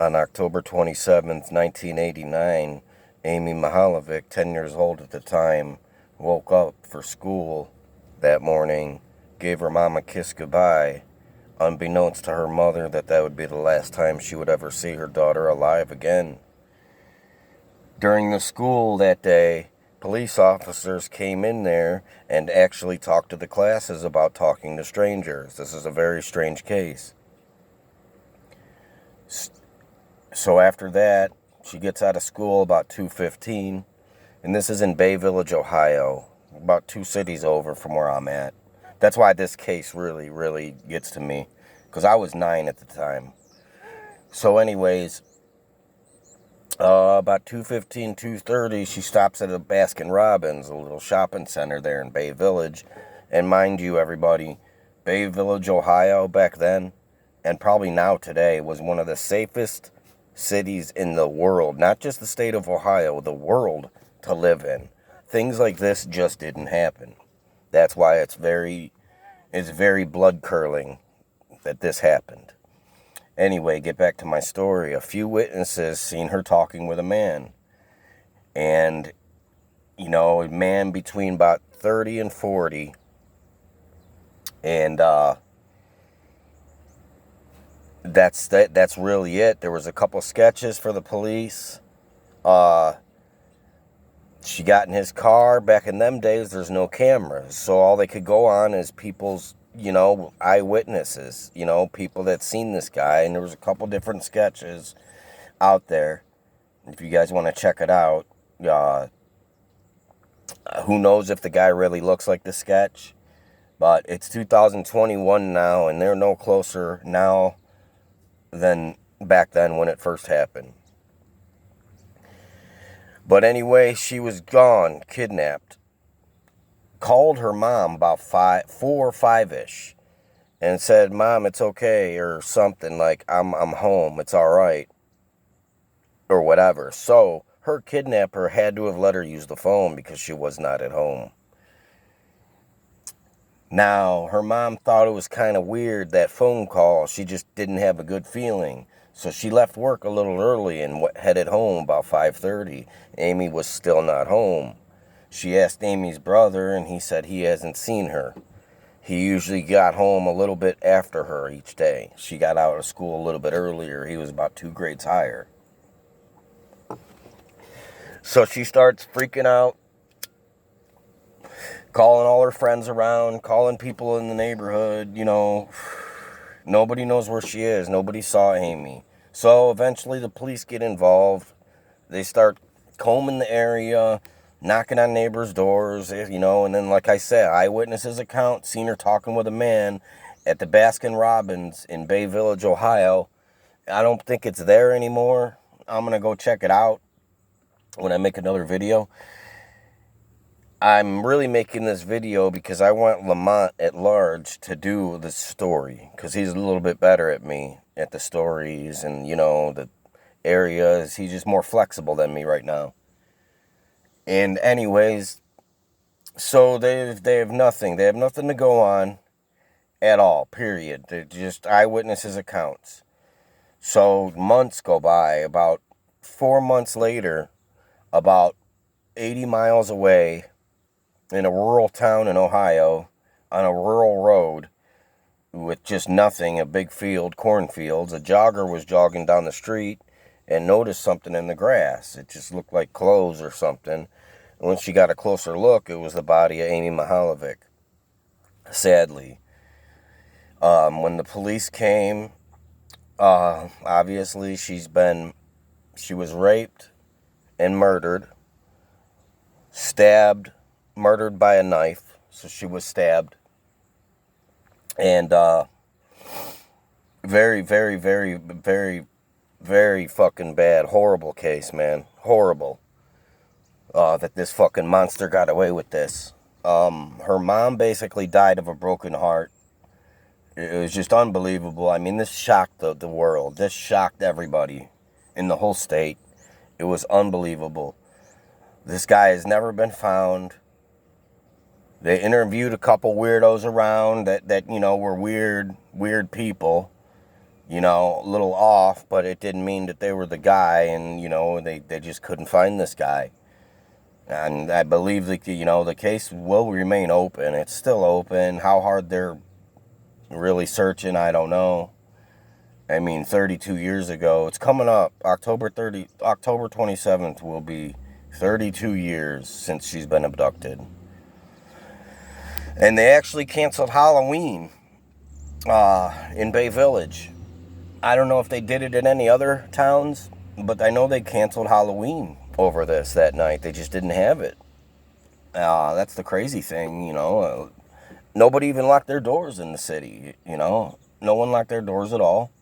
On October 27th, 1989, Amy Majolovic, 10 years old at the time, woke up for school that morning, gave her mom a kiss goodbye, unbeknownst to her mother that would be the last time she would ever see her daughter alive again. During the school that day, police officers came in there and actually talked to the classes about talking to strangers. This is a very strange case. So after that, she gets out of school about 2:15, and this is in Bay Village, Ohio, about 2 cities over from where I'm at. That's why this case really, really gets to me, because I was 9 at the time. So anyways, about 2:15, 2:30, she stops at a Baskin Robbins, a little shopping center there in Bay Village. And mind you, everybody, Bay Village, Ohio, back then, and probably now today, was one of the safest cities in the world. Not just the state of Ohio, the world to live in. Things like this just didn't happen. That's why it's very blood-curdling that this happened. Anyway, get back to my story. A few witnesses seen her talking with a man. And, a man between about 30 and 40. And that's really it. There was a couple sketches for the police. She got in his car. Back in them days, there's no cameras. So all they could go on is people's, eyewitnesses, people that seen this guy. And there was a couple different sketches out there. If you guys want to check it out, who knows if the guy really looks like the sketch. But it's 2021 now, and they're no closer now than back then when it first happened. But anyway, she was gone, kidnapped. Called her mom about 4 or 5-ish and said, "Mom, it's okay," or something like, I'm home, it's all right, or whatever. So her kidnapper had to have let her use the phone because she was not at home. Now, her mom thought it was kind of weird, that phone call. She just didn't have a good feeling. So she left work a little early and headed home about 5:30. Amy was still not home. She asked Amy's brother, and he said he hasn't seen her. He usually got home a little bit after her each day. She got out of school a little bit earlier. He was about 2 grades higher. So she starts freaking out, calling all her friends around, calling people in the neighborhood, Nobody knows where she is. Nobody saw Amy. So eventually the police get involved. They start combing the area, knocking on neighbors' doors, and then, like I said, eyewitnesses account, seen her talking with a man at the Baskin Robbins in Bay Village, Ohio. I don't think it's there anymore. I'm going to go check it out when I make another video. I'm really making this video because I want Lamont at large to do the story, because he's a little bit better at me at the stories and, the areas. He's just more flexible than me right now. And anyways, so they have nothing. They have nothing to go on at all, period. They're just eyewitnesses' accounts. So months go by. About 4 months later, about 80 miles away, in a rural town in Ohio, on a rural road with just nothing, a big field, cornfields, a jogger was jogging down the street and noticed something in the grass. It just looked like clothes or something. And when she got a closer look, it was the body of Amy Majolovic, sadly. When the police came, obviously she was raped and murdered, stabbed, murdered by a knife. So she was stabbed. And very, very, very, very, very fucking bad. Horrible case, man. Horrible. That this fucking monster got away with this. Her mom basically died of a broken heart. It was just unbelievable. I mean, this shocked the world. This shocked everybody in the whole state. It was unbelievable. This guy has never been found. They interviewed a couple weirdos around that were weird people. you know, a little off, but it didn't mean that they were the guy, and, you know, they just couldn't find this guy. And I believe that, you know, the case will remain open. It's still open. How hard they're really searching, I don't know. I mean, 32 years ago, it's coming up. October 27th will be 32 years since she's been abducted. And they actually canceled Halloween in Bay Village. I don't know if they did it in any other towns, but I know they canceled Halloween over this that night. They just didn't have it. That's the crazy thing, you know. Nobody even locked their doors in the city, you know. No one locked their doors at all.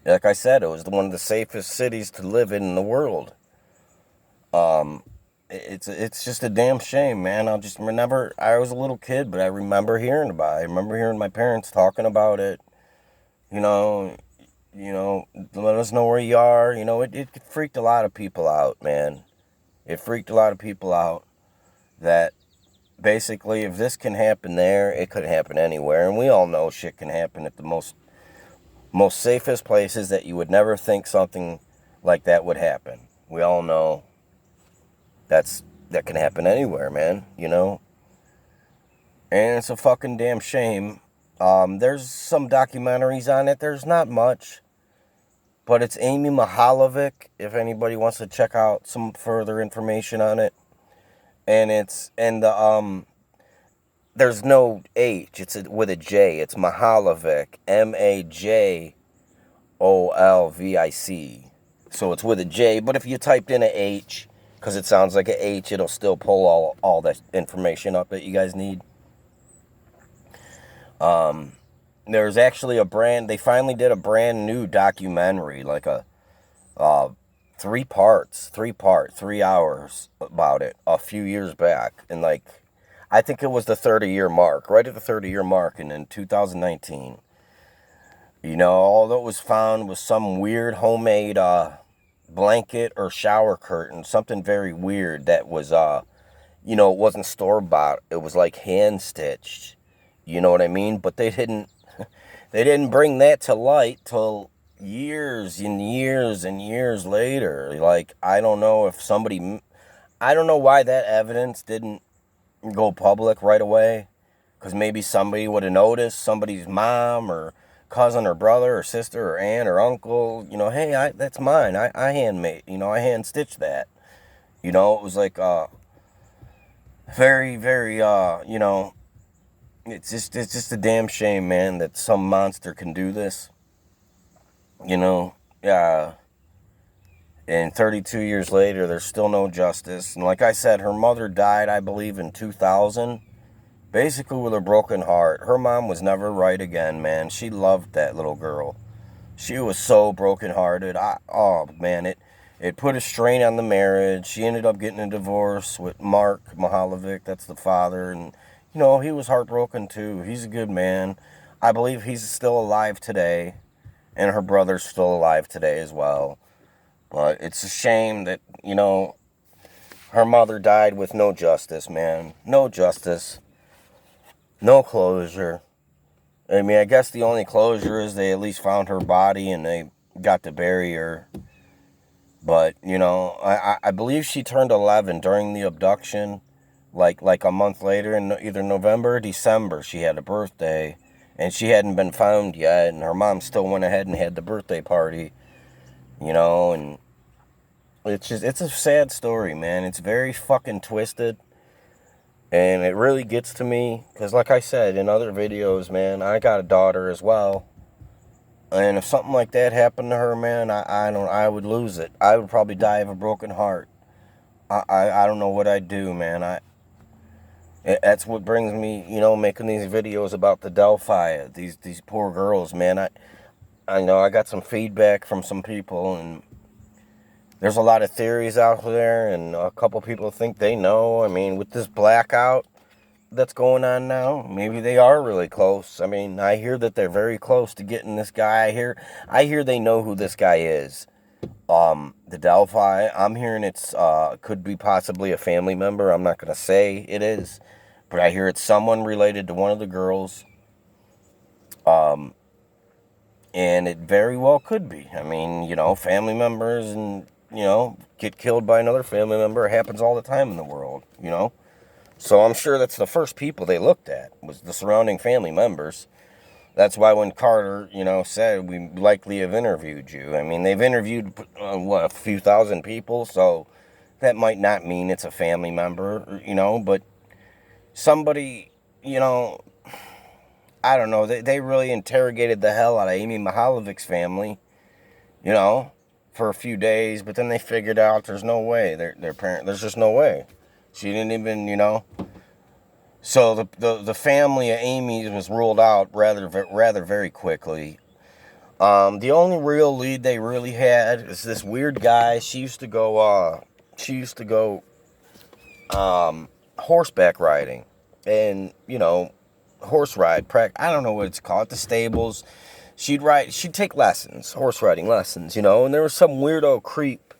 Like I said, it was one of the safest cities to live in the world. It's just a damn shame, man. I'll just remember, I was a little kid, but I remember hearing about it. I remember hearing my parents talking about it. You know, let us know where you are. You know, it freaked a lot of people out, man. It freaked a lot of people out that basically if this can happen there, it could happen anywhere. And we all know shit can happen at the most safest places that you would never think something like that would happen. We all know that can happen anywhere, man, you know. And it's a fucking damn shame. There's some documentaries on it. There's not much. But it's Amy Majolovic, if anybody wants to check out some further information on it. And there's no H. It's with a J. It's Majolovic. Majolvic. So it's with a J. But if you typed in a H, because it sounds like a H, it'll still pull all that information up that you guys need. There's actually they finally did a brand new documentary, like a 3 hours about it a few years back. And like, I think it was the 30-year mark, right at the 30-year mark, and in 2019. You know, all that was found was some weird homemade blanket or shower curtain, something very weird that was, you know, it wasn't store-bought. It was like hand-stitched. You know what I mean? But they didn't bring that to light till years and years and years later. Like, I don't know why that evidence didn't go public right away. Because maybe somebody would have noticed, somebody's mom or cousin or brother or sister or aunt or uncle, you know, hey, that's mine. I handmade, you know, I hand stitched that. You know, it was like very, very, you know, it's just a damn shame, man, that some monster can do this. You know, and 32 years later, there's still no justice. And like I said, her mother died, I believe, in 2000, basically with a broken heart. Her mom was never right again, man. She loved that little girl. She was so brokenhearted. Oh, man, it put a strain on the marriage. She ended up getting a divorce with Mark Majolovic, that's the father, and you know, he was heartbroken too. He's a good man. I believe he's still alive today. And her brother's still alive today as well. But it's a shame that, you know, her mother died with no justice, man. No justice. No closure. I mean, I guess the only closure is they at least found her body and they got to bury her. But, you know, I believe she turned 11 during the abduction. Like a month later, in either November or December, she had a birthday, and she hadn't been found yet, and her mom still went ahead and had the birthday party, you know, and it's a sad story, man. It's very fucking twisted, and it really gets to me, because like I said in other videos, man, I got a daughter as well, and if something like that happened to her, man, I would lose it. I would probably die of a broken heart. I don't know what I'd do, man. That's what brings me, you know, making these videos about the Delphi, these poor girls, man. I know I got some feedback from some people, and there's a lot of theories out there, and a couple people think they know. I mean, with this blackout that's going on now, maybe they are really close. I mean, I hear that they're very close to getting this guy. I hear they know who this guy is. The Delphi, I'm hearing it's could be possibly a family member. I'm not gonna say it is, but I hear it's someone related to one of the girls. And it very well could be. I mean, you know, family members and, you know, get killed by another family member. It happens all the time in the world, you know. So I'm sure that's the first people they looked at, was the surrounding family members. That's why when Carter, you know, said we likely have interviewed you. I mean, they've interviewed, a few thousand people, so that might not mean it's a family member, you know, but somebody, you know, I don't know, they really interrogated the hell out of Amy Mahalovic's family, you know, for a few days, but then they figured out there's no way. Their parent, there's just no way. She didn't even, you know. So the family of Amy's was ruled out rather very quickly. The only real lead they really had is this weird guy. She used to go horseback riding, and you know, horse ride practice. I don't know what it's called. At the stables, she'd take lessons, horse riding lessons, you know. And there was some weirdo creep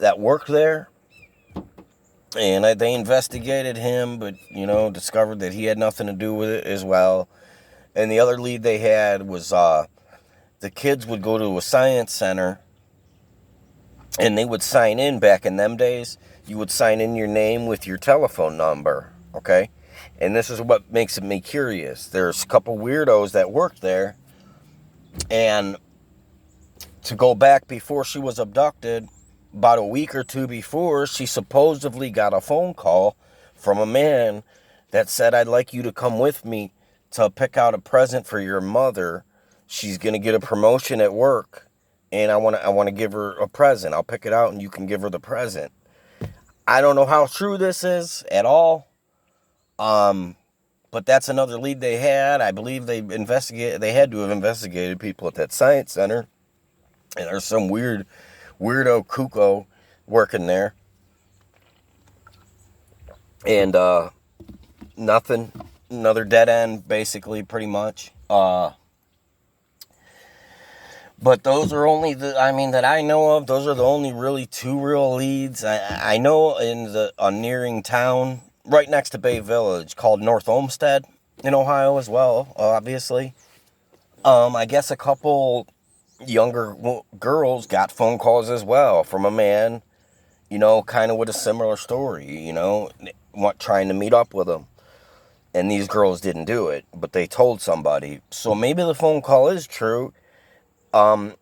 that worked there. And they investigated him, but, you know, discovered that he had nothing to do with it as well. And the other lead they had was the kids would go to a science center, and they would sign in back in them days. You would sign in your name with your telephone number, okay? And this is what makes me curious. There's a couple weirdos that worked there, and to go back before she was abducted, about a week or two before, she supposedly got a phone call from a man that said, I'd like you to come with me to pick out a present for your mother. She's going to get a promotion at work, and I want to give her a present. I'll pick it out, and you can give her the present. I don't know how true this is at all, but that's another lead they had. I believe they had to have investigated people at that science center, and there's some weirdo cucko working there. And nothing. Another dead end, basically, pretty much. But those are only that I know of, those are the only really two real leads. I know in a nearing town right next to Bay Village called North Olmsted in Ohio as well, obviously. I guess a couple younger girls got phone calls as well from a man, you know, kind of with a similar story, you know, trying to meet up with them. And these girls didn't do it, but they told somebody. So maybe the phone call is true. Now,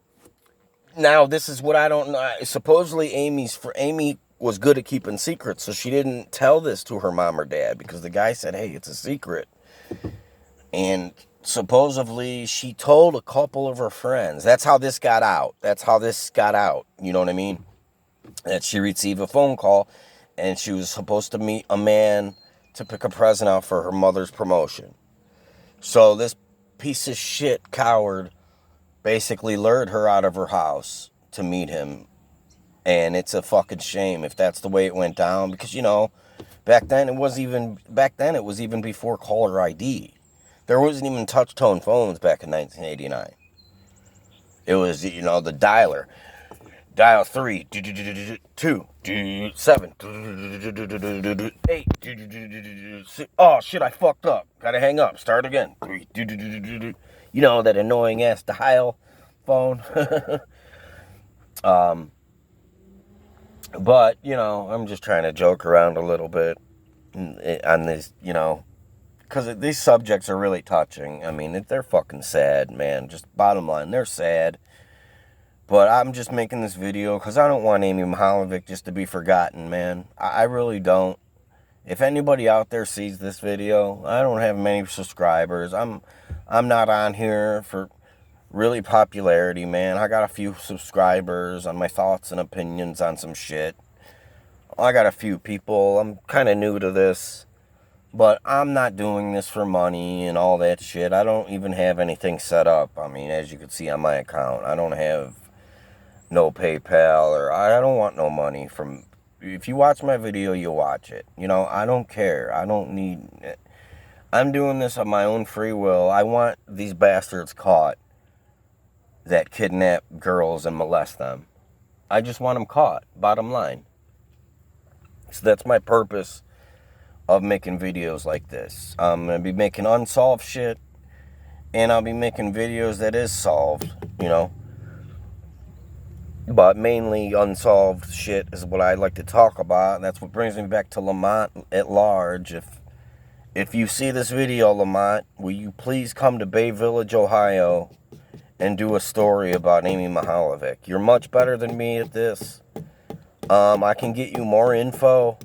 this is what I don't know. Supposedly, Amy was good at keeping secrets, so she didn't tell this to her mom or dad because the guy said, hey, it's a secret. And supposedly, she told a couple of her friends. That's how this got out. You know what I mean? That she received a phone call, and she was supposed to meet a man to pick a present out for her mother's promotion. So this piece of shit coward basically lured her out of her house to meet him. And it's a fucking shame if that's the way it went down, because, you know, back then it was even before caller ID. There wasn't even touch-tone phones back in 1989. It was, you know, the dialer. Dial 3, 2, 7, 8. Oh, shit, I fucked up. Gotta hang up. Start again. 3. You know, that annoying ass dial phone. But, you know, I'm just trying to joke around a little bit on this, you know, because these subjects are really touching. I mean, they're fucking sad, man. Just bottom line, they're sad. But I'm just making this video because I don't want Amy Majolovic just to be forgotten, man. I really don't. If anybody out there sees this video, I don't have many subscribers. I'm not on here for really popularity, man. I got a few subscribers on my thoughts and opinions on some shit. I got a few people. I'm kind of new to this. But I'm not doing this for money and all that shit. I don't even have anything set up. I mean, as you can see on my account, I don't have no PayPal, or I don't want no money from. If you watch my video, you'll watch it. You know, I don't care. I don't need it. I'm doing this on my own free will. I want these bastards caught that kidnap girls and molest them. I just want them caught, bottom line. So that's my purpose of making videos like this. I'm going to be making unsolved shit, and I'll be making videos that is solved, you know. But mainly unsolved shit is what I like to talk about. And that's what brings me back to Lamont at large. If you see this video, Lamont, will you please come to Bay Village, Ohio, and do a story about Amy Majolovic? You're much better than me at this. I can get you more info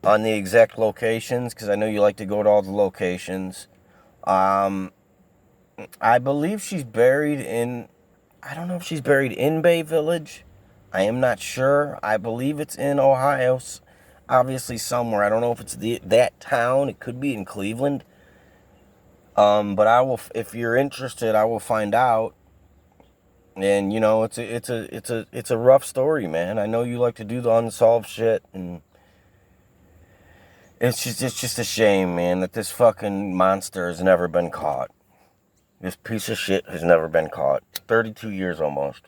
on the exact locations, because I know you like to go to all the locations. I believe she's buried in, I don't know if she's buried in Bay Village. I am not sure. I believe it's in Ohio, obviously somewhere. I don't know if it's that town. It could be in Cleveland. But I will, if you're interested, I will find out. And you know, it's a rough story, man. I know you like to do the unsolved shit, and it's just a shame, man, that this fucking monster has never been caught. This piece of shit has never been caught. 32 years almost.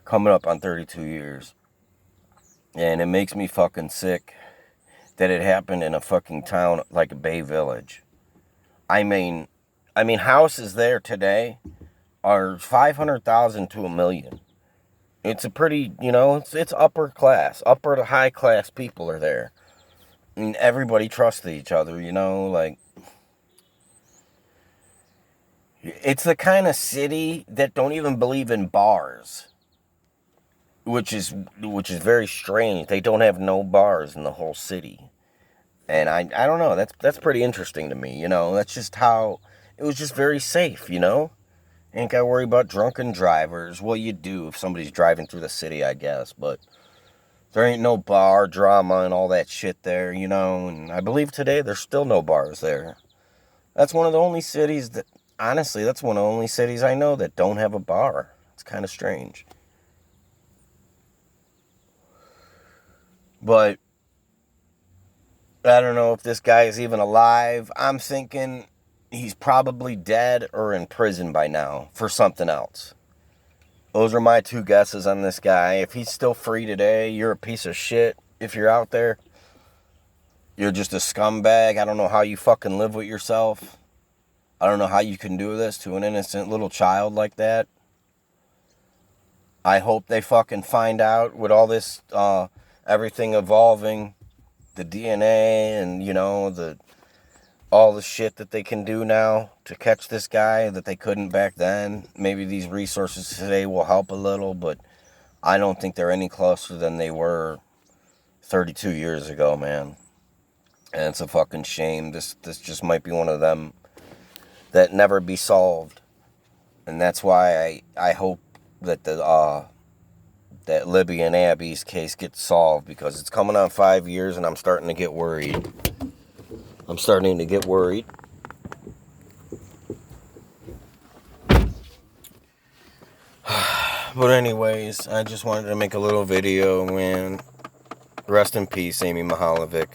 Coming up on 32 years. And it makes me fucking sick that it happened in a fucking town like a Bay Village. I mean, houses there today are 500,000 to $1 million. It's a pretty, you know, it's upper class, upper to high class people are there. I mean, everybody trusts each other, you know, like, it's the kind of city that don't even believe in bars, which is very strange. They don't have no bars in the whole city. And I don't know, that's pretty interesting to me, you know. That's just how, it was just very safe, you know. Ain't got to worry about drunken drivers. Well, you do if somebody's driving through the city, I guess. But there ain't no bar drama and all that shit there, you know. And I believe today there's still no bars there. That's one of the only cities that, honestly, that's one of the only cities I know that don't have a bar. It's kind of strange. But I don't know if this guy is even alive. I'm thinking he's probably dead or in prison by now for something else. Those are my two guesses on this guy. If he's still free today, you're a piece of shit. If you're out there, you're just a scumbag. I don't know how you fucking live with yourself. I don't know how you can do this to an innocent little child like that. I hope they fucking find out with all this, everything evolving, the DNA and, you know, all the shit that they can do now to catch this guy that they couldn't back then. Maybe these resources today will help a little, but I don't think they're any closer than they were 32 years ago, man. And it's a fucking shame. This just might be one of them that never be solved. And that's why I hope that that Libby and Abby's case gets solved, because it's coming on 5 years and I'm starting to get worried. But anyways, I just wanted to make a little video, man. Rest in peace, Amy Majolovic.